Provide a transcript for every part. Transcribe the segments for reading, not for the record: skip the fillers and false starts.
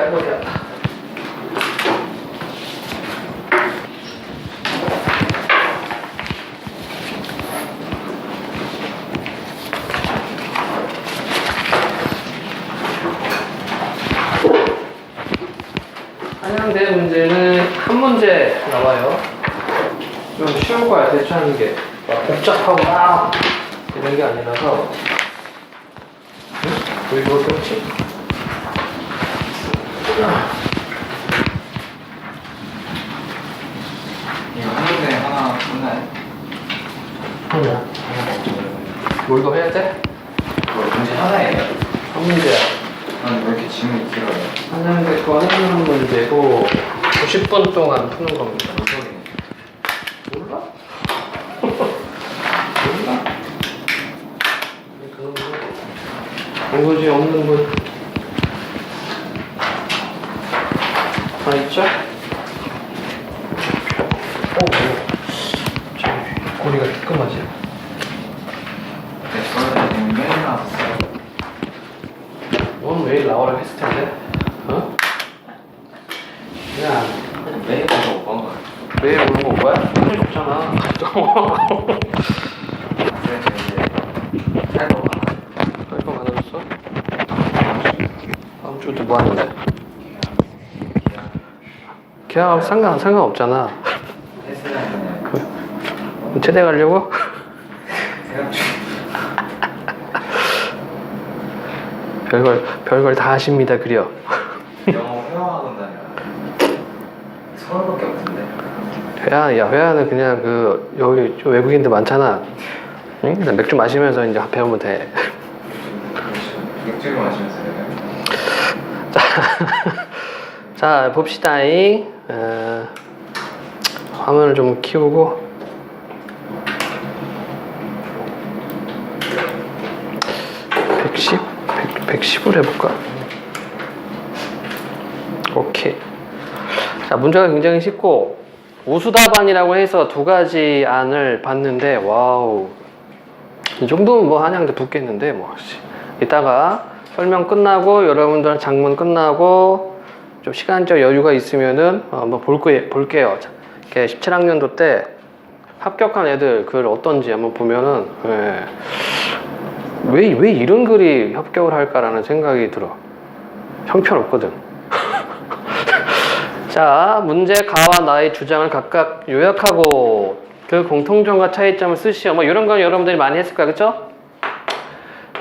알거리야. 한양대 문제는 한 문제 나와요. 좀 쉬운 거야, 대처하는 게. 막 복잡하고 막 이런 게 아니라서. 응? 왜 이거 그렇지? 이거 한문제 하나 끝나요? 아니야. 뭘 더 해야 돼? 이거 문제 하나예요? 한 문제야. 아니 왜 이렇게 질문이 길어요? 한양대 거는 한 문제고 90분 동안 푸는 겁니다. 몰라? 몰라? 그런 거. 본거지 없는 분. 다 있죠? 고리가 뜨끔하지? 네, 저는 매일 나왔어요. 넌 매일 나오라고 했을 텐데? 어? 야, 매일 가서 못 본 거예요. 매일 오는 거 온 거야? 매일 없잖아. 그래서 이제 살거 많아요. 할거 많아졌어? 다음 주도 뭐 하는데? 걔하고 상관없잖아. 헬스장이냐? 체대 가려고? 생각 중. 별걸 다 하십니다, 그려. 영어 회화학원 다녀요. 서울밖에 없던데. 회화는 그냥 여기 좀 외국인들 많잖아. 응? 그냥 맥주 마시면서 이제 배우면 돼. 맥주를 마시면서요? 자, 봅시다잉. 화면을 좀 키우고. 110으로 해볼까? 오케이. 자, 문제가 굉장히 쉽고 우수답안이라고 해서 두 가지 안을 봤는데 와우, 이 정도면 뭐 한양대 붙겠는데 뭐. 이따가 설명 끝나고 여러분들 장문 끝나고 좀 시간적 여유가 있으면은 한번 볼게요. 자, 17학년도 때 합격한 애들 글 어떤지 한번 보면은 왜 이런 글이 합격을 할까라는 생각이 들어. 형편없거든. 자, 문제 가와 나의 주장을 각각 요약하고 그 공통점과 차이점을 쓰시오. 뭐 이런 건 여러분들이 많이 했을 거야, 그쵸?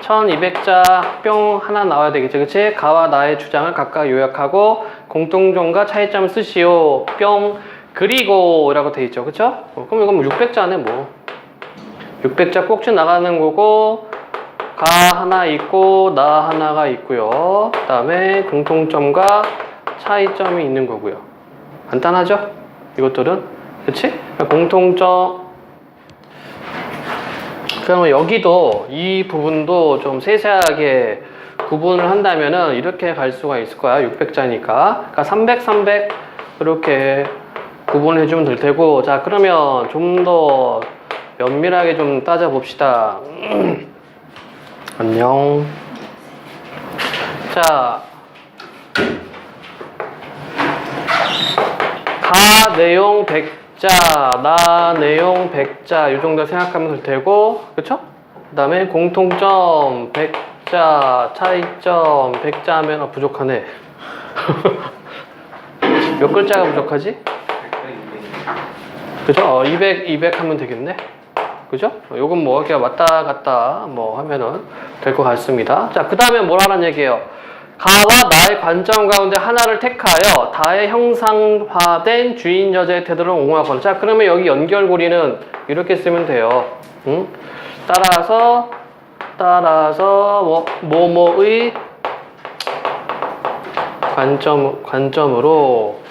1200자 뿅 하나 나와야 되겠지, 그치? 가와 나의 주장을 각각 요약하고 공통점과 차이점을 쓰시오. 뿅. 그리고 라고 돼 있죠, 그쵸? 그럼 이건 뭐 600자네 뭐. 600자 꼭지 나가는 거고 가 하나 있고 나 하나가 있고요. 그 다음에 공통점과 차이점이 있는 거고요. 간단하죠? 이것들은. 그치? 공통점. 그러면 여기도 이 부분도 좀 세세하게 구분을 한다면은 이렇게 갈 수가 있을 거야. 600자니까. 그러니까 300 이렇게 구분해 주면 될 테고. 자, 그러면 좀 더 면밀하게 좀 따져 봅시다. 안녕. 자, 가 내용 100자, 나 내용 100자 이 정도 생각하면 될 테고, 그쵸? 그 다음에 공통점 100자, 차이점 100자 하면 부족하네. 몇 글자가 부족하지? 그죠? 200 하면 되겠네. 그죠? 요건 뭐 이렇게 왔다 갔다 뭐 하면은 될 것 같습니다. 자, 그 다음에 뭐라는 얘기예요? 가와 나의 관점 가운데 하나를 택하여 다의 형상화된 주인 여자의 태도를 옹호하거나. 자, 그러면 여기 연결고리는 이렇게 쓰면 돼요. 응? 따라서 뭐뭐의 관점으로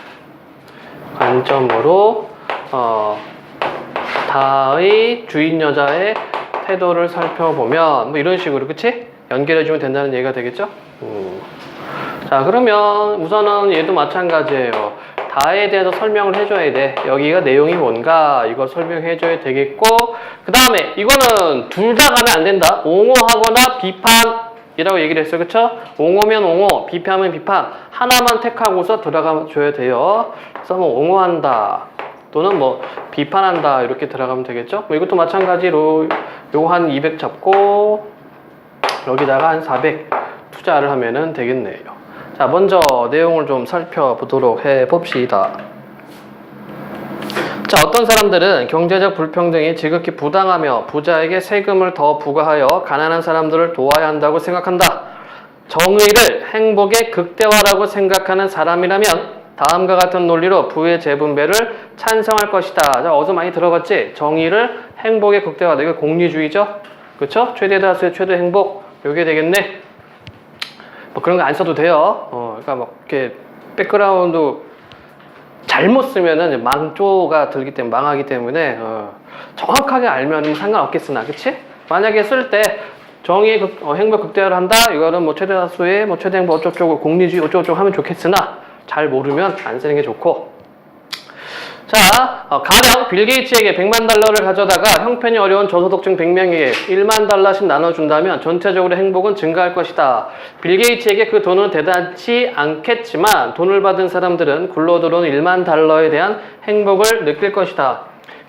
다의 주인 여자의 태도를 살펴보면 뭐 이런 식으로, 그치? 연결해주면 된다는 얘기가 되겠죠? 자, 그러면 우선은 얘도 마찬가지예요. 다에 대해서 설명을 해줘야 돼. 여기가 내용이 뭔가 이거 설명해줘야 되겠고, 그 다음에 이거는 둘 다 가면 안 된다. 옹호하거나 비판 이라고 얘기를 했어요. 그쵸? 옹호면 옹호, 비판하면 비판. 하나만 택하고서 들어가 줘야 돼요. 그래서 뭐 옹호한다. 또는 뭐 비판한다. 이렇게 들어가면 되겠죠? 뭐 이것도 마찬가지로 요거 한 200 잡고 여기다가 한 400 투자를 하면은 되겠네요. 자, 먼저 내용을 좀 살펴보도록 해봅시다. 자, 어떤 사람들은 경제적 불평등이 지극히 부당하며 부자에게 세금을 더 부과하여 가난한 사람들을 도와야 한다고 생각한다. 정의를 행복의 극대화라고 생각하는 사람이라면 다음과 같은 논리로 부의 재분배를 찬성할 것이다. 자, 어디서 많이 들어봤지? 정의를 행복의 극대화다. 이거 공리주의죠? 그쵸? 최대 다수의 최대 행복. 요게 되겠네. 뭐 그런 거 안 써도 돼요. 그러니까 막 이렇게 백그라운드 잘못 쓰면은 망조가 들기 때문에 망하기 때문에 정확하게 알면 상관없겠으나, 그치? 만약에 쓸 때 정의의 행복 극대화를 한다. 이거는 뭐 최대 다수의 뭐 최대 행복 어쩌고저쩌고 공리주의 어쩌고저쩌고 하면 좋겠으나 잘 모르면 안 쓰는 게 좋고. 자, 가령 빌 게이츠에게 100만 달러를 가져다가 형편이 어려운 저소득층 100명에게 1만 달러씩 나눠준다면 전체적으로 행복은 증가할 것이다. 빌 게이츠에게 그 돈은 대단치 않겠지만 돈을 받은 사람들은 굴러 들어온 1만 달러에 대한 행복을 느낄 것이다.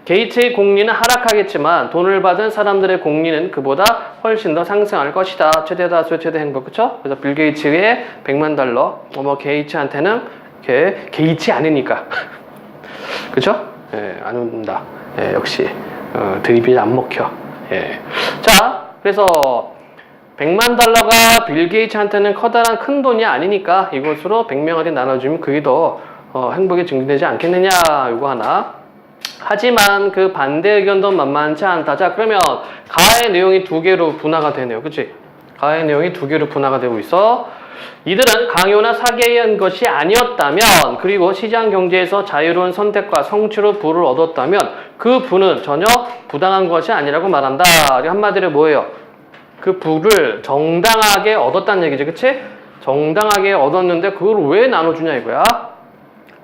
게이츠의 공리는 하락하겠지만 돈을 받은 사람들의 공리는 그보다 훨씬 더 상승할 것이다. 최대 다수의 최대 행복, 그쵸? 그래서 빌 게이츠의 100만 달러, 뭐 게이츠한테는 게이츠 않으니까. 그쵸? 예, 안 온다. 예, 역시 드립이 안 먹혀. 예. 자, 그래서 100만 달러가 빌 게이츠한테는 커다란 큰 돈이 아니니까 이것으로 100명한테 나눠주면 그게 더 행복이 증진되지 않겠느냐. 이거 하나. 하지만 그 반대 의견도 만만치 않다. 자, 그러면 가의 내용이 두 개로 분화가 되네요. 그치? 가의 내용이 두 개로 분화가 되고 있어. 이들은 강요나 사기에 의한 것이 아니었다면, 그리고 시장 경제에서 자유로운 선택과 성취로 부를 얻었다면 그 부는 전혀 부당한 것이 아니라고 말한다. 한마디로 뭐예요? 그 부를 정당하게 얻었다는 얘기죠. 그치? 정당하게 얻었는데 그걸 왜 나눠주냐 이거야.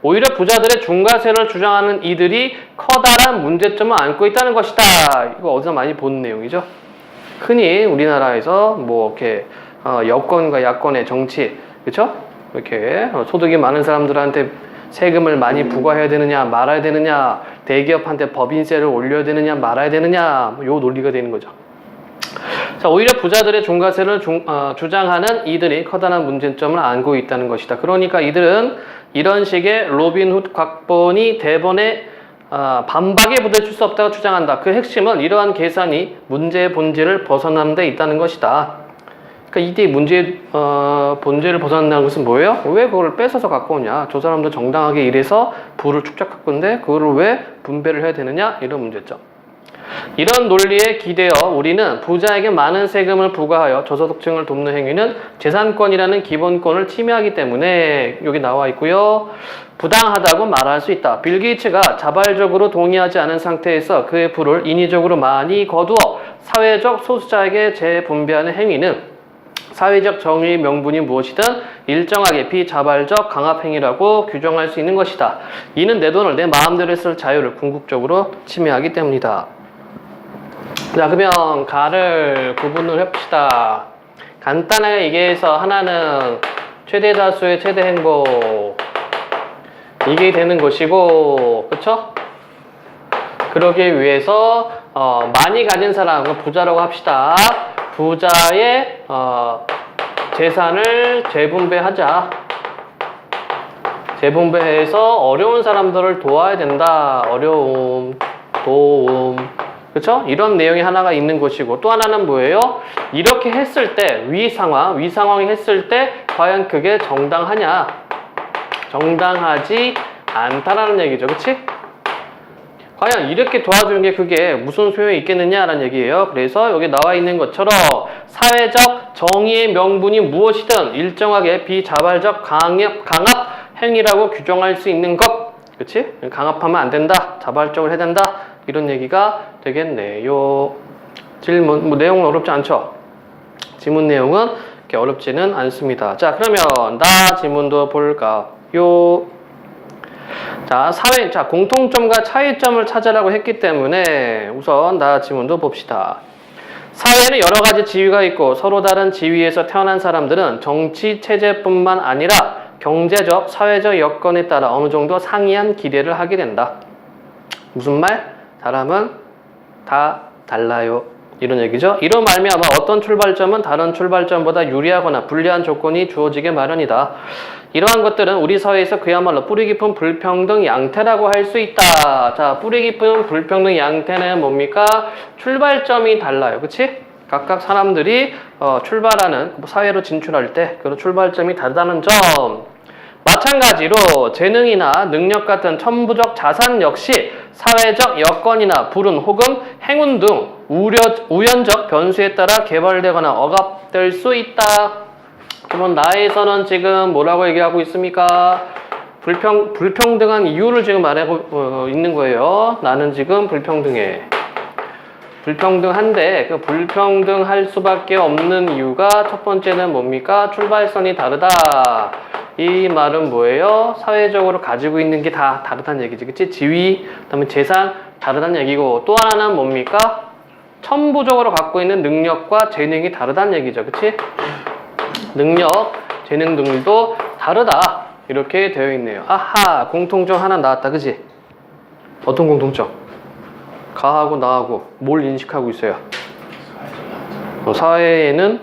오히려 부자들의 중과세를 주장하는 이들이 커다란 문제점을 안고 있다는 것이다. 이거 어디서 많이 본 내용이죠. 흔히 우리나라에서 뭐 이렇게 여권과 야권의 정치, 그렇죠? 이렇게 소득이 많은 사람들한테 세금을 많이 부과해야 되느냐 말아야 되느냐, 대기업한테 법인세를 올려야 되느냐 말아야 되느냐, 요 논리가 되는 거죠. 자, 오히려 부자들의 중과세를 주장하는 이들이 커다란 문제점을 안고 있다는 것이다. 그러니까 이들은 이런 식의 로빈훗 각본이 대본에 반박에 부딪힐 수 없다고 주장한다. 그 핵심은 이러한 계산이 문제의 본질을 벗어나는 데 있다는 것이다. 그러니까 이때 문제의 본질을 벗어난다는 것은 뭐예요? 왜 그걸 뺏어서 갖고 오냐? 저 사람도 정당하게 일해서 부를 축적할 건데 그거를 왜 분배를 해야 되느냐? 이런 문제점. 이런 논리에 기대어 우리는 부자에게 많은 세금을 부과하여 저소득층을 돕는 행위는 재산권이라는 기본권을 침해하기 때문에 여기 나와 있고요. 부당하다고 말할 수 있다. 빌 게이츠가 자발적으로 동의하지 않은 상태에서 그의 부를 인위적으로 많이 거두어 사회적 소수자에게 재분배하는 행위는 사회적 정의의 명분이 무엇이든 일정하게 비자발적 강압행위라고 규정할 수 있는 것이다. 이는 내 돈을 내 마음대로 쓸 자유를 궁극적으로 침해하기 때문이다. 자, 그러면 가를 구분을 해봅시다. 간단하게 얘기해서 하나는 최대 다수의 최대 행복, 이게 되는 것이고, 그쵸? 그러기 위해서 많이 가진 사람, 부자라고 합시다. 부자의 재산을 재분배하자. 재분배해서 어려운 사람들을 도와야 된다. 어려움, 도움, 그쵸? 이런 내용이 하나가 있는 것이고, 또 하나는 뭐예요? 이렇게 했을 때, 위 상황이 했을 때 과연 그게 정당하냐? 정당하지 않다라는 얘기죠. 그치? 과연 이렇게 도와주는 게 그게 무슨 소용이 있겠느냐라는 얘기예요. 그래서 여기 나와 있는 것처럼 사회적 정의의 명분이 무엇이든 일정하게 비자발적 강압 행위라고 규정할 수 있는 것. 그치? 강압하면 안 된다. 자발적으로 해야 된다. 이런 얘기가 되겠네요. 질문, 뭐 내용은 어렵지 않죠? 지문 내용은 이렇게 어렵지는 않습니다. 자, 그러면 나 지문도 볼까요? 자, 공통점과 차이점을 찾으라고 했기 때문에 우선 나 지문도 봅시다. 사회에는 여러 가지 지위가 있고 서로 다른 지위에서 태어난 사람들은 정치 체제뿐만 아니라 경제적, 사회적 여건에 따라 어느 정도 상이한 기대를 하게 된다. 무슨 말? 사람은 다 달라요. 이런 얘기죠. 이로 말미암아 어떤 출발점은 다른 출발점보다 유리하거나 불리한 조건이 주어지게 마련이다. 이러한 것들은 우리 사회에서 그야말로 뿌리 깊은 불평등 양태라고 할 수 있다. 자, 뿌리 깊은 불평등 양태는 뭡니까? 출발점이 달라요. 그치? 각각 사람들이 출발하는 사회로 진출할 때 그런 출발점이 다르다는 점. 마찬가지로 재능이나 능력 같은 천부적 자산 역시 사회적 여건이나 불운 혹은 행운 등 우연적 변수에 따라 개발되거나 억압될 수 있다. 그럼 나에서는 지금 뭐라고 얘기하고 있습니까? 불평등한 이유를 지금 말하고 있는 거예요. 나는 지금 불평등해. 불평등한데 그 불평등할 수밖에 없는 이유가 첫 번째는 뭡니까? 출발선이 다르다. 이 말은 뭐예요? 사회적으로 가지고 있는 게 다 다르다는 얘기지. 그치? 지위, 그다음에 재산 다르다는 얘기고 또 하나는 뭡니까? 천부적으로 갖고 있는 능력과 재능이 다르다는 얘기죠. 그치? 능력, 재능 등도 다르다. 이렇게 되어 있네요. 아하, 공통점 하나 나왔다. 그치? 어떤 공통점? 가하고 나하고 뭘 인식하고 있어요? 사회에는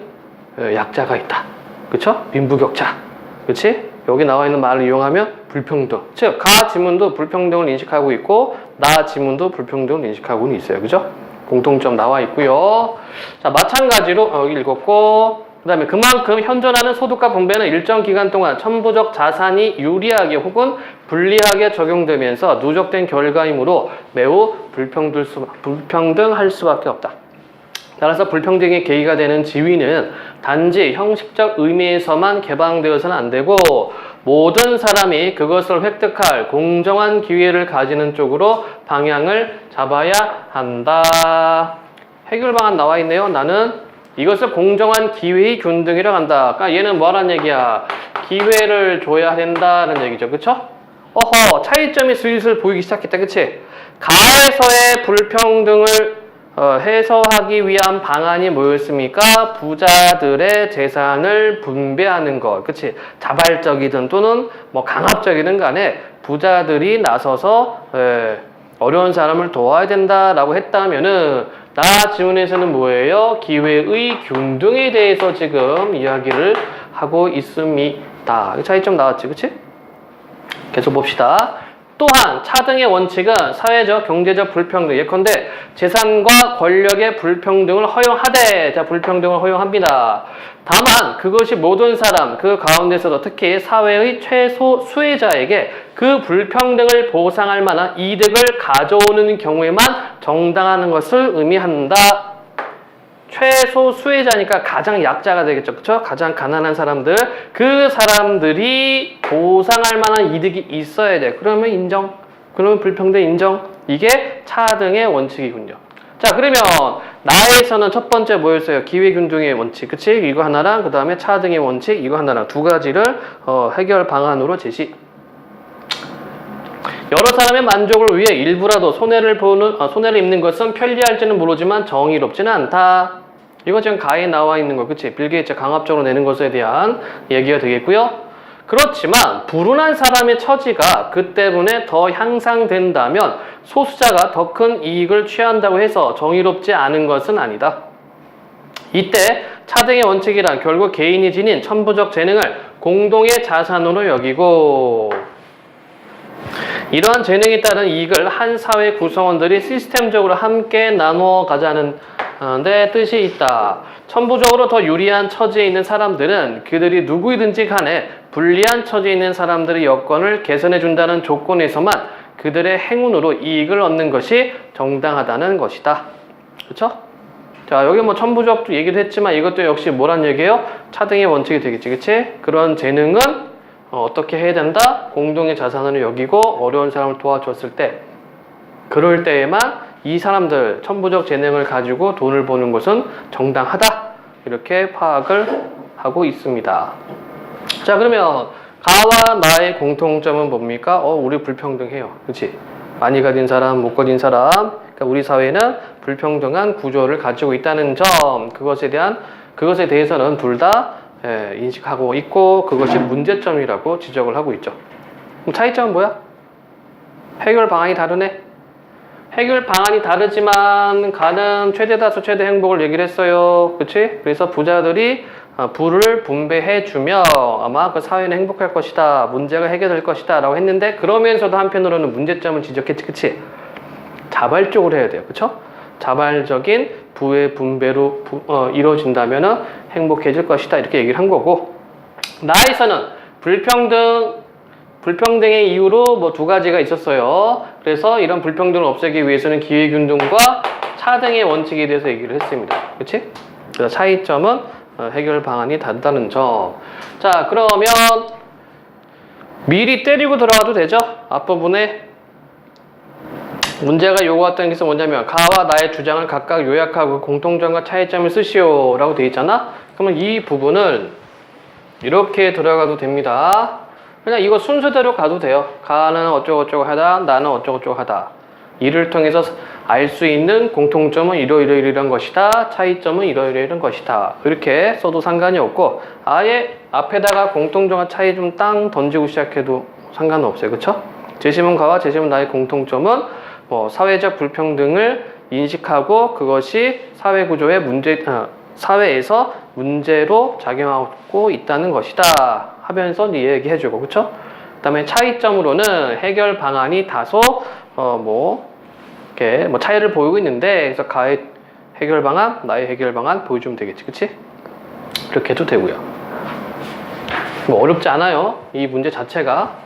약자가 있다. 그쵸? 빈부격차. 그치? 여기 나와 있는 말을 이용하면 불평등. 즉, 가 지문도 불평등을 인식하고 있고, 나 지문도 불평등을 인식하고는 있어요. 그죠? 공통점 나와 있고요. 자, 마찬가지로 여기 읽었고, 그 다음에 그만큼 현존하는 소득과 분배는 일정 기간 동안 천부적 자산이 유리하게 혹은 불리하게 적용되면서 누적된 결과이므로 매우 불평등할 수밖에 없다. 따라서 불평등의 계기가 되는 지위는 단지 형식적 의미에서만 개방되어서는 안 되고 모든 사람이 그것을 획득할 공정한 기회를 가지는 쪽으로 방향을 잡아야 한다. 해결 방안 나와 있네요. 나는 이것을 공정한 기회의 균등이라고 한다. 그러니까 얘는 뭐라는 얘기야? 기회를 줘야 된다는 얘기죠. 그쵸? 어허, 차이점이 슬슬 보이기 시작했다. 그치? 가에서의 불평등을 해소하기 위한 방안이 뭐였습니까? 부자들의 재산을 분배하는 것. 그치? 자발적이든 또는 뭐 강압적이든 간에 부자들이 나서서 어려운 사람을 도와야 된다라고 했다면은 나 지문에서는 뭐예요? 기회의 균등에 대해서 지금 이야기를 하고 있습니다. 차이점 나왔지, 그치? 계속 봅시다. 또한 차등의 원칙은 사회적, 경제적 불평등, 예컨대 재산과 권력의 불평등을 허용하되, 자, 불평등을 허용합니다. 다만 그것이 모든 사람, 그 가운데서도 특히 사회의 최소 수혜자에게 그 불평등을 보상할 만한 이득을 가져오는 경우에만 정당하는 것을 의미한다. 최소 수혜자니까 가장 약자가 되겠죠. 그쵸? 가장 가난한 사람들. 그 사람들이 보상할 만한 이득이 있어야 돼. 그러면 인정. 그러면 불평등 인정. 이게 차등의 원칙이군요. 자, 그러면 나에서는 첫 번째 뭐였어요? 기회균등의 원칙. 그치? 이거 하나랑 그 다음에 차등의 원칙. 이거 하나랑 두 가지를 해결 방안으로 제시. 여러 사람의 만족을 위해 일부라도 손해를 입는 것은 편리할지는 모르지만 정의롭지는 않다. 이거 지금 가에 나와 있는 거, 그치? 빌 게이츠 강압적으로 내는 것에 대한 얘기가 되겠고요. 그렇지만 불운한 사람의 처지가 그 때문에 더 향상된다면 소수자가 더 큰 이익을 취한다고 해서 정의롭지 않은 것은 아니다. 이때 차등의 원칙이란 결국 개인이 지닌 천부적 재능을 공동의 자산으로 여기고 이러한 재능에 따른 이익을 한 사회 구성원들이 시스템적으로 함께 나누어 가자는 데 뜻이 있다. 천부적으로 더 유리한 처지에 있는 사람들은 그들이 누구이든지 간에 불리한 처지에 있는 사람들의 여건을 개선해 준다는 조건에서만 그들의 행운으로 이익을 얻는 것이 정당하다는 것이다. 그렇죠? 자, 여기 뭐 천부적 얘기도 했지만 이것도 역시 뭐란 얘기예요? 차등의 원칙이 되겠지. 그치? 그런 재능은 어떻게 해야 된다? 공동의 자산으로 여기고 어려운 사람을 도와줬을 때 그럴 때에만 이 사람들 천부적 재능을 가지고 돈을 버는 것은 정당하다. 이렇게 파악을 하고 있습니다. 자, 그러면 가와 나의 공통점은 뭡니까? 우리 불평등해요. 그치? 많이 가진 사람, 못 가진 사람. 그러니까 우리 사회는 불평등한 구조를 가지고 있다는 점, 그것에 대해서는 둘 다 인식하고 있고 그것이 문제점이라고 지적을 하고 있죠. 그럼 차이점은 뭐야? 해결 방안이 다르네. 해결 방안이 다르지만 가는 최대다수 최대 행복을 얘기를 했어요. 그치? 그래서 부자들이 부를 분배해주며 아마 그 사회는 행복할 것이다. 문제가 해결될 것이다. 라고 했는데 그러면서도 한편으로는 문제점을 지적했지. 그치? 자발적으로 해야 돼요. 그쵸? 자발적인 부의 분배로 이루어진다면 행복해질 것이다. 이렇게 얘기를 한 거고 나에서는 불평등의 이유로 뭐 두 가지가 있었어요. 그래서 이런 불평등을 없애기 위해서는 기회균등과 차등의 원칙에 대해서 얘기를 했습니다. 그치? 그래서 차이점은 해결 방안이 다르다는 점. 자, 그러면 미리 때리고 들어가도 되죠? 앞부분에 문제가 요구했던 게 뭐냐면 가와 나의 주장을 각각 요약하고 공통점과 차이점을 쓰시오 라고 되어 있잖아. 그러면 이 부분을 이렇게 들어가도 됩니다. 그냥 이거 순서대로 가도 돼요. 가는 어쩌고저쩌고 하다, 나는 어쩌고저쩌고 하다. 이를 통해서 알 수 있는 공통점은 이러이러이러한 것이다. 차이점은 이러이러이러한 것이다. 이렇게 써도 상관이 없고 아예 앞에다가 공통점과 차이 좀 땅 던지고 시작해도 상관은 없어요. 그쵸? 재심은 가와 재심은 나의 공통점은 사회적 불평등을 인식하고 그것이 사회에서 문제로 작용하고 있다는 것이다 하면서 얘기해주고, 그쵸? 그 다음에 차이점으로는 해결 방안이 다소 이렇게 차이를 보이고 있는데 그래서 가의 해결 방안, 나의 해결 방안 보여주면 되겠지, 그치? 이렇게 해도 되고요. 어렵지 않아요, 이 문제 자체가.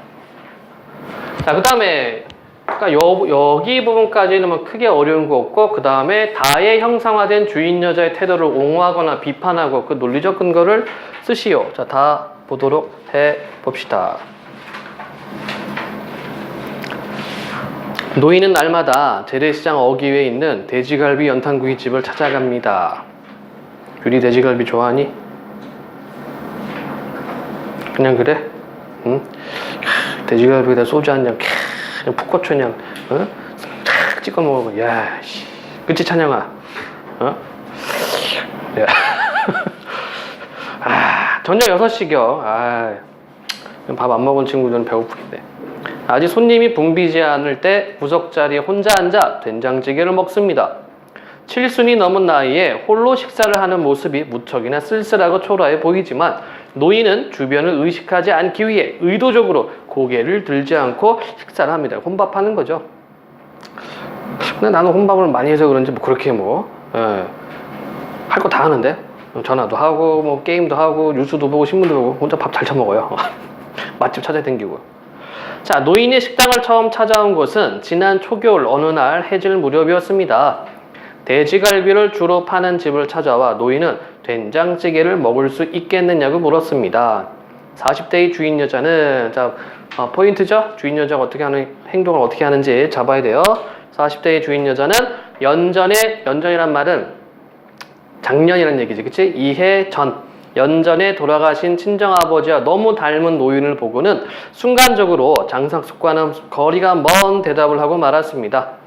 자, 그 다음에 여기 부분까지는 크게 어려운 거 없고 그 다음에 다의 형상화된 주인 여자의 태도를 옹호하거나 비판하고 그 논리적 근거를 쓰시오. 자, 다 보도록 해봅시다. 노인은 날마다 재래시장 어귀에 있는 돼지갈비 연탄구이 집을 찾아갑니다. 유리 돼지갈비 좋아하니? 그냥 그래? 응? 돼지갈비에다 소주 한 잔 그냥 푹 꽂혀 그냥 탁 찍어 먹어. 야, 씨. 그치 찬영아? 야. 저녁 6시겨. 밥 안 먹은 친구들은 배고프겠네. 아직 손님이 붐비지 않을 때 구석 자리에 혼자 앉아 된장찌개를 먹습니다. 7순이 넘은 나이에 홀로 식사를 하는 모습이 무척이나 쓸쓸하고 초라해 보이지만 노인은 주변을 의식하지 않기 위해 의도적으로 고개를 들지 않고 식사를 합니다. 혼밥하는 거죠. 근데 나는 혼밥을 많이 해서 그런지 그렇게 할 거 다 하는데 전화도 하고 게임도 하고 뉴스도 보고 신문도 보고 혼자 밥 잘 처먹어요. 맛집 찾아다니고. 자, 노인의 식당을 처음 찾아온 곳은 지난 초겨울 어느 날 해질 무렵이었습니다. 돼지갈비를 주로 파는 집을 찾아와 노인은 된장찌개를 먹을 수 있겠느냐고 물었습니다. 40대의 주인 여자는 포인트죠? 주인 여자가 행동을 어떻게 하는지 잡아야 돼요. 40대의 주인 여자는 연전이란 말은 작년이라는 얘기지, 그치? 2해 전 연전에 돌아가신 친정아버지와 너무 닮은 노인을 보고는 순간적으로 장상숙과는 거리가 먼 대답을 하고 말았습니다.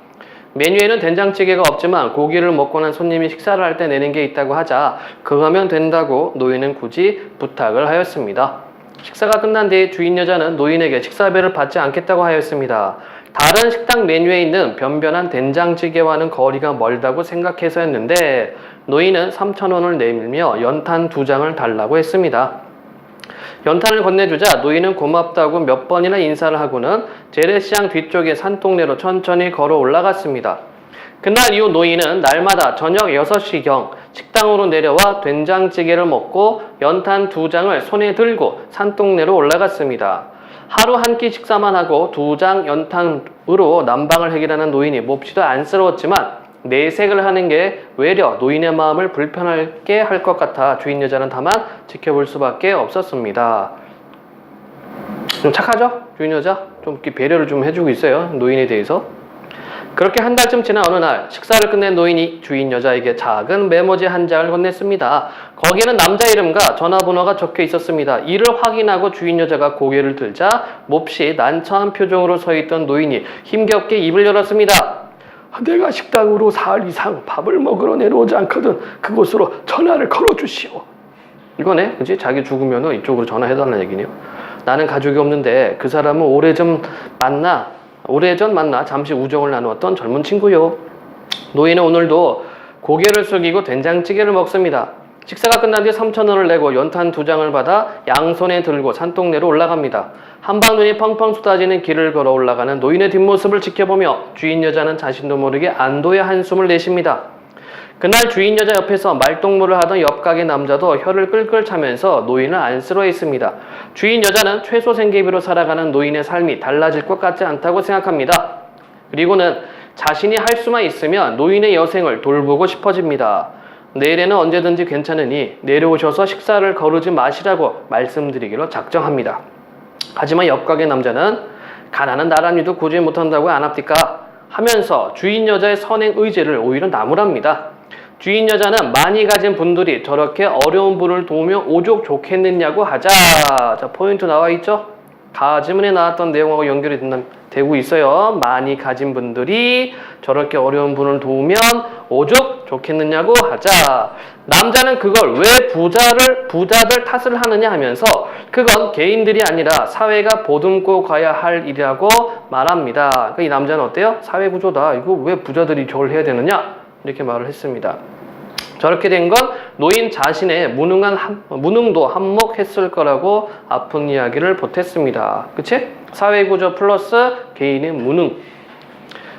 메뉴에는 된장찌개가 없지만 고기를 먹고 난 손님이 식사를 할 때 내는 게 있다고 하자 그거면 된다고 노인은 굳이 부탁을 하였습니다. 식사가 끝난 뒤 주인 여자는 노인에게 식사비를 받지 않겠다고 하였습니다. 다른 식당 메뉴에 있는 변변한 된장찌개와는 거리가 멀다고 생각해서였는데 노인은 3,000원을 내밀며 연탄 2장을 달라고 했습니다. 연탄을 건네주자 노인은 고맙다고 몇 번이나 인사를 하고는 재래시장 뒤쪽의 산동네로 천천히 걸어 올라갔습니다. 그날 이후 노인은 날마다 저녁 6시경 식당으로 내려와 된장찌개를 먹고 연탄 2장을 손에 들고 산동네로 올라갔습니다. 하루 한 끼 식사만 하고 2장 연탄으로 난방을 해결하는 노인이 몹시도 안쓰러웠지만 내색을 하는 게 외려 노인의 마음을 불편하게 할 것 같아 주인 여자는 다만 지켜볼 수밖에 없었습니다. 좀 착하죠? 주인 여자? 좀 이렇게 배려를 좀 해주고 있어요. 노인에 대해서. 그렇게 한 달쯤 지난 어느 날 식사를 끝낸 노인이 주인 여자에게 작은 메모지 한 장을 건넸습니다. 거기에는 남자 이름과 전화번호가 적혀 있었습니다. 이를 확인하고 주인 여자가 고개를 들자 몹시 난처한 표정으로 서 있던 노인이 힘겹게 입을 열었습니다. 내가 식당으로 사흘 이상 밥을 먹으러 내려오지 않거든 그곳으로 전화를 걸어주시오. 이거네, 그지? 자기 죽으면은 이쪽으로 전화해달라는 얘기네요. 나는 가족이 없는데 그 사람은 오래전 만나 잠시 우정을 나누었던 젊은 친구요. 노인은 오늘도 고개를 숙이고 된장찌개를 먹습니다. 식사가 끝난 뒤 3,000원을 내고 연탄 2장을 받아 양손에 들고 산동네로 올라갑니다. 한방 눈이 펑펑 쏟아지는 길을 걸어 올라가는 노인의 뒷모습을 지켜보며 주인 여자는 자신도 모르게 안도의 한숨을 내쉽니다. 그날 주인 여자 옆에서 말동무를 하던 옆가게 남자도 혀를 끌끌 차면서 노인을 안쓰러워했습니다. 주인 여자는 최소 생계비로 살아가는 노인의 삶이 달라질 것 같지 않다고 생각합니다. 그리고는 자신이 할 수만 있으면 노인의 여생을 돌보고 싶어집니다. 내일에는 언제든지 괜찮으니 내려오셔서 식사를 거르지 마시라고 말씀드리기로 작정합니다. 하지만 옆가게 남자는 가난은 나란히도 구지 못한다고 안 합니까? 하면서 주인 여자의 선행 의지를 오히려 나무랍니다. 주인 여자는 많이 가진 분들이 저렇게 어려운 분을 도우며 오죽 좋겠느냐고 하자. 자, 포인트 나와 있죠? 가지문에 나왔던 내용하고 연결이 되고 있어요. 많이 가진 분들이 저렇게 어려운 분을 도우면 오죽 좋겠느냐고 하자. 남자는 그걸 왜 부자들 탓을 하느냐 하면서 그건 개인들이 아니라 사회가 보듬고 가야 할 일이라고 말합니다. 그러니까 이 남자는 어때요? 사회구조다. 이거 왜 부자들이 저걸 해야 되느냐? 이렇게 말을 했습니다. 저렇게 된 건 노인 자신의 무능도 한몫했을 거라고 아픈 이야기를 보탰습니다. 그치? 사회구조 플러스 개인의 무능.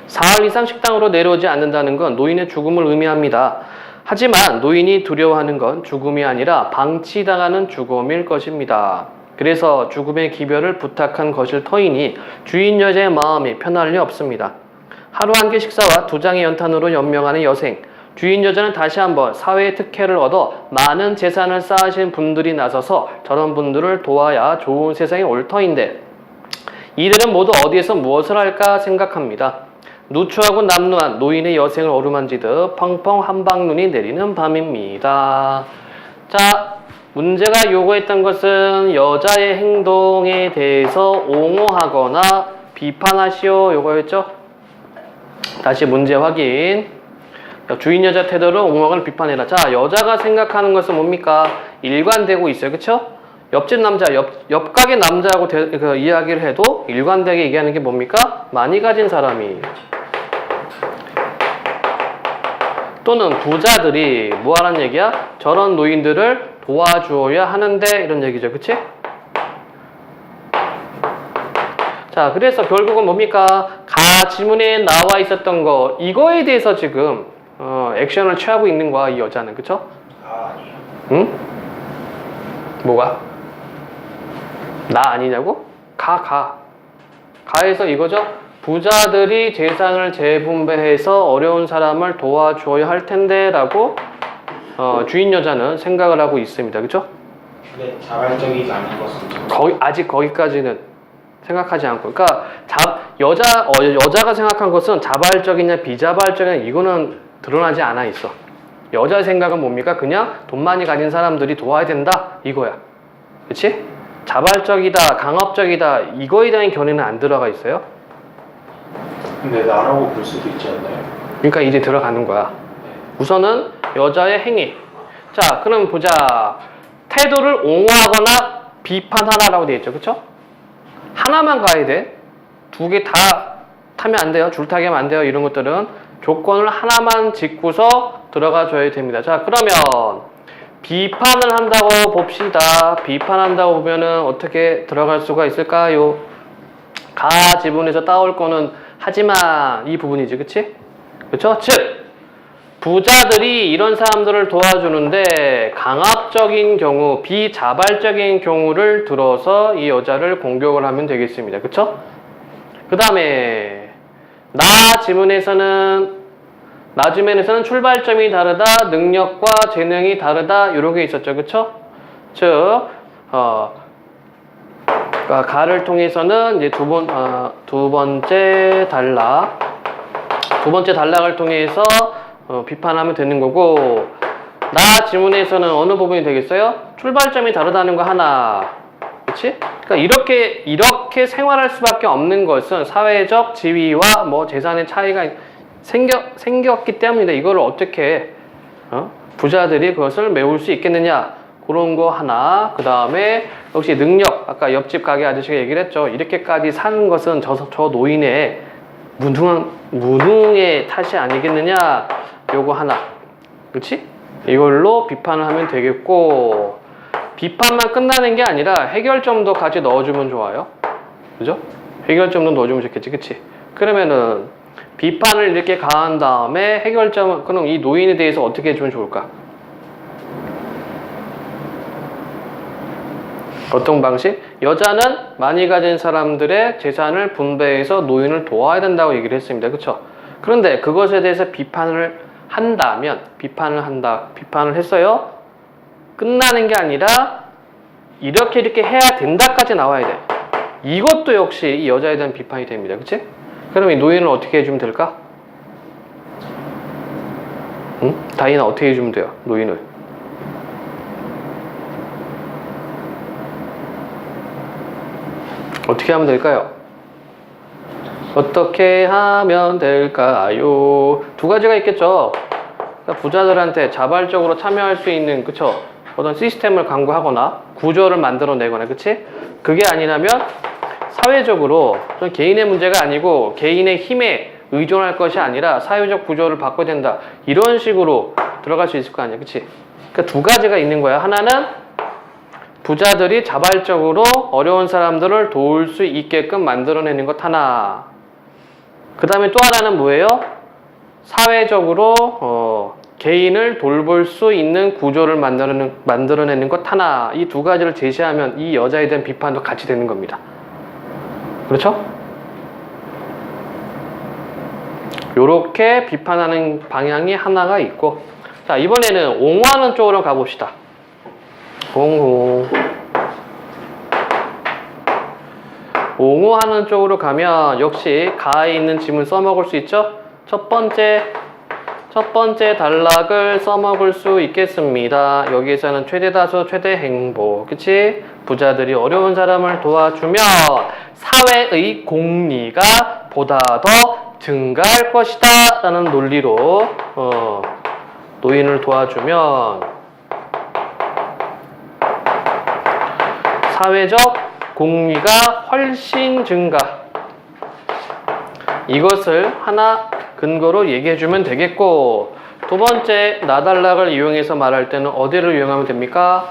사흘 이상 식당으로 내려오지 않는다는 건 노인의 죽음을 의미합니다. 하지만 노인이 두려워하는 건 죽음이 아니라 방치당하는 죽음일 것입니다. 그래서 죽음의 기별을 부탁한 것일 터이니 주인 여자의 마음이 편할 리 없습니다. 하루 한 끼 식사와 2장의 연탄으로 연명하는 여생. 주인 여자는 다시 한번 사회의 특혜를 얻어 많은 재산을 쌓으신 분들이 나서서 저런 분들을 도와야 좋은 세상이 올 터인데 이들은 모두 어디에서 무엇을 할까 생각합니다. 누추하고 남루한 노인의 여생을 어루만지듯 펑펑 한방눈이 내리는 밤입니다. 자, 문제가 요구했던 것은 여자의 행동에 대해서 옹호하거나 비판하시오 요거였죠? 다시 문제 확인. 주인 여자 태도를 옹호하거나 비판해라. 자, 여자가 생각하는 것은 뭡니까? 일관되고 있어요. 그쵸? 옆집 남자, 옆가게 남자하고 그 이야기를 해도 일관되게 얘기하는 게 뭡니까? 많이 가진 사람이. 또는 부자들이 뭐 하라는 얘기야? 저런 노인들을 도와주어야 하는데 이런 얘기죠. 그치? 자, 그래서 결국은 뭡니까? 지문에 나와 있었던 거 이거에 대해서 지금 액션을 취하고 있는 거야, 이 여자는. 그쵸? 아니요. 응? 뭐가? 나 아니냐고? 가에서 이거죠? 부자들이 재산을 재분배해서 어려운 사람을 도와줘야 할 텐데 라고 주인 여자는 생각을 하고 있습니다. 그쵸? 근데 자발적이지 않은 것은 아직 거기까지는 생각하지 않고, 그러니까 여자가 생각한 것은 자발적이냐 비자발적이냐 이거는 드러나지 않아 있어. 여자의 생각은 뭡니까? 그냥 돈 많이 가진 사람들이 도와야 된다 이거야. 그치? 자발적이다 강압적이다 이거에 대한 견해는 안 들어가 있어요. 근데 나라고 볼 수도 있지 않나요? 그러니까 이제 들어가는 거야. 우선은 여자의 행위. 자, 그럼 보자. 태도를 옹호하거나 비판하라라고 되어 있죠. 그쵸? 하나만 가야 돼. 2개 다 타면 안 돼요. 줄타기 하면 안 돼요. 이런 것들은 조건을 하나만 짓고서 들어가 줘야 됩니다. 자, 그러면 비판을 한다고 봅시다. 비판한다고 보면은 어떻게 들어갈 수가 있을까요? 지문에서 따올 거는 하지만 이 부분이지. 그치? 그쵸? 즉 부자들이 이런 사람들을 도와주는데 강압적인 경우, 비자발적인 경우를 들어서 이 여자를 공격을 하면 되겠습니다. 그쵸? 그 다음에 지문에서는 출발점이 다르다, 능력과 재능이 다르다 이렇게 있었죠. 그쵸? 즉 가를 통해서는 이제 두 번째 단락을 통해서 비판하면 되는 거고, 지문에서는 어느 부분이 되겠어요? 출발점이 다르다는 거 하나. 그치? 그러니까 이렇게 생활할 수밖에 없는 것은 사회적 지위와 뭐 재산의 차이가 생겼기 때문에 이걸 어떻게 부자들이 그것을 메울 수 있겠느냐, 그런 거 하나. 그 다음에 역시 능력, 아까 옆집 가게 아저씨가 얘기를 했죠. 이렇게까지 사는 것은 저 노인의 무능의 탓이 아니겠느냐, 요거 하나. 그렇지? 이걸로 비판을 하면 되겠고, 비판만 끝나는 게 아니라 해결점도 같이 넣어주면 좋아요. 그죠? 해결점도 넣어주면 좋겠지. 그치? 그러면은 비판을 이렇게 가한 다음에 해결점은, 그럼 이 노인에 대해서 어떻게 해주면 좋을까? 어떤 방식? 여자는 많이 가진 사람들의 재산을 분배해서 노인을 도와야 된다고 얘기를 했습니다. 그쵸? 그런데 그것에 대해서 비판을 한다면, 비판을 했어요. 끝나는 게 아니라 이렇게 해야 된다까지 나와야 돼. 이것도 역시 이 여자에 대한 비판이 됩니다. 그치? 그럼 이 노인을 어떻게 해주면 될까? 응? 다이나 어떻게 해주면 돼요? 노인을. 어떻게 하면 될까요? 어떻게 하면 될까요? 두 가지가 있겠죠. 그러니까 부자들한테 자발적으로 참여할 수 있는, 그쵸? 어떤 시스템을 강구하거나 구조를 만들어내거나, 그치? 그게 아니라면 사회적으로, 좀 개인의 문제가 아니고 개인의 힘에 의존할 것이 아니라 사회적 구조를 바꿔야 된다, 이런 식으로 들어갈 수 있을 거 아니야. 그치? 그러니까 두 가지가 있는 거야. 하나는 부자들이 자발적으로 어려운 사람들을 도울 수 있게끔 만들어내는 것 하나. 그 다음에 또 하나는 뭐예요? 사회적으로 개인을 돌볼 수 있는 구조를 만들어내는 것 하나. 이 두 가지를 제시하면 이 여자에 대한 비판도 같이 되는 겁니다. 그렇죠? 요렇게 비판하는 방향이 하나가 있고, 자, 이번에는 옹호하는 쪽으로 가봅시다. 옹호하는 쪽으로 가면 역시 가에 있는 짐을 써먹을 수 있죠? 첫 번째 단락을 써먹을 수 있겠습니다. 여기에서는 최대다수 최대행복, 그치? 부자들이 어려운 사람을 도와주면 사회의 공리가 보다 더 증가할 것이다 라는 논리로 노인을 도와주면 사회적 공리가 훨씬 증가, 이것을 하나 근거로 얘기해주면 되겠고, 두 번째 나단락을 이용해서 말할 때는 어디를 이용하면 됩니까?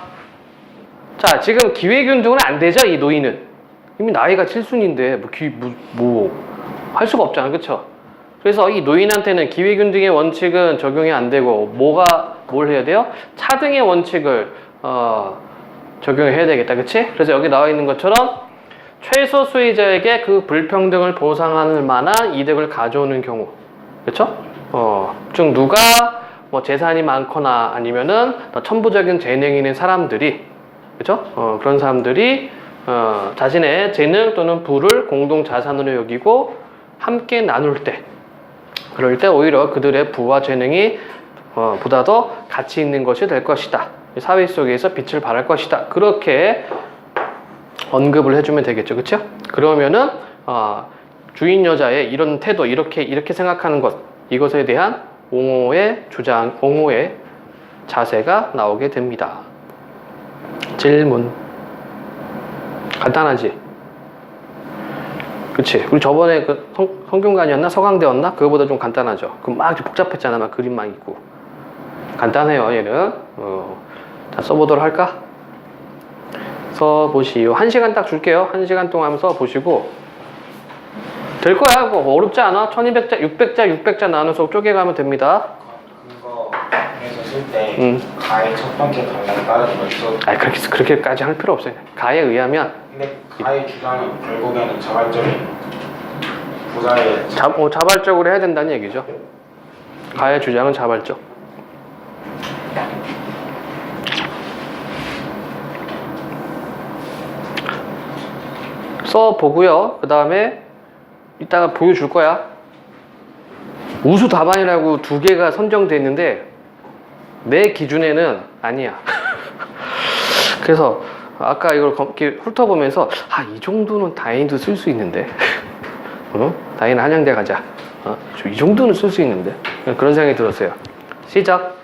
자, 지금 기회균등은 안 되죠. 이 노인은 이미 나이가 7순인데 할 수가 없잖아. 그쵸? 그래서 이 노인한테는 기회균등의 원칙은 적용이 안 되고 뭘 해야 돼요? 차등의 원칙을 적용해야 되겠다. 그치? 그래서 여기 나와 있는 것처럼 최소 수혜자에게 그 불평등을 보상할 만한 이득을 가져오는 경우, 그쵸? 즉 누가 뭐 재산이 많거나 아니면은 더 천부적인 재능이 있는 사람들이, 그쵸? 그런 사람들이 자신의 재능 또는 부를 공동 자산으로 여기고 함께 나눌 때, 그럴 때 오히려 그들의 부와 재능이 보다 더 가치 있는 것이 될 것이다. 사회 속에서 빛을 발할 것이다. 그렇게 언급을 해주면 되겠죠. 그쵸? 그러면은 주인 여자의 이런 태도, 이렇게 생각하는 것, 이것에 대한 옹호의 주장, 옹호의 자세가 나오게 됩니다. 질문. 간단하지? 그치? 우리 저번에 그 성균관이었나? 서강대였나? 그거보다 좀 간단하죠? 그럼 막 복잡했잖아. 막 그림만 있고. 간단해요, 얘는. 자, 써보도록 할까? 써보시오. 1시간 딱 줄게요. 1시간 동안 한번 써보시고. 될 거야. 뭐 어렵지 않아. 1200자, 600자 나눠서 쪼개가면 됩니다. 그거에서 쓸 때 가의 첫 번째 단락에 따르는 걸 써도. 아니, 그렇게까지 할 필요 없어요. 가에 의하면. 근데 가의 주장은 결국에는 자발적인 부자의 자발적으로 해야 된다는 얘기죠. 가의 주장은 자발적. 써보고요. 그 다음에 이따가 보여줄 거야. 우수 답안이라고 2개가 선정돼 있는데 내 기준에는 아니야. 그래서 아까 이걸 이렇게 훑어보면서 이 정도는 다인도 쓸 수 있는데 다인 한양대 가자. 이 정도는 쓸 수 있는데 그런 생각이 들었어요. 시작.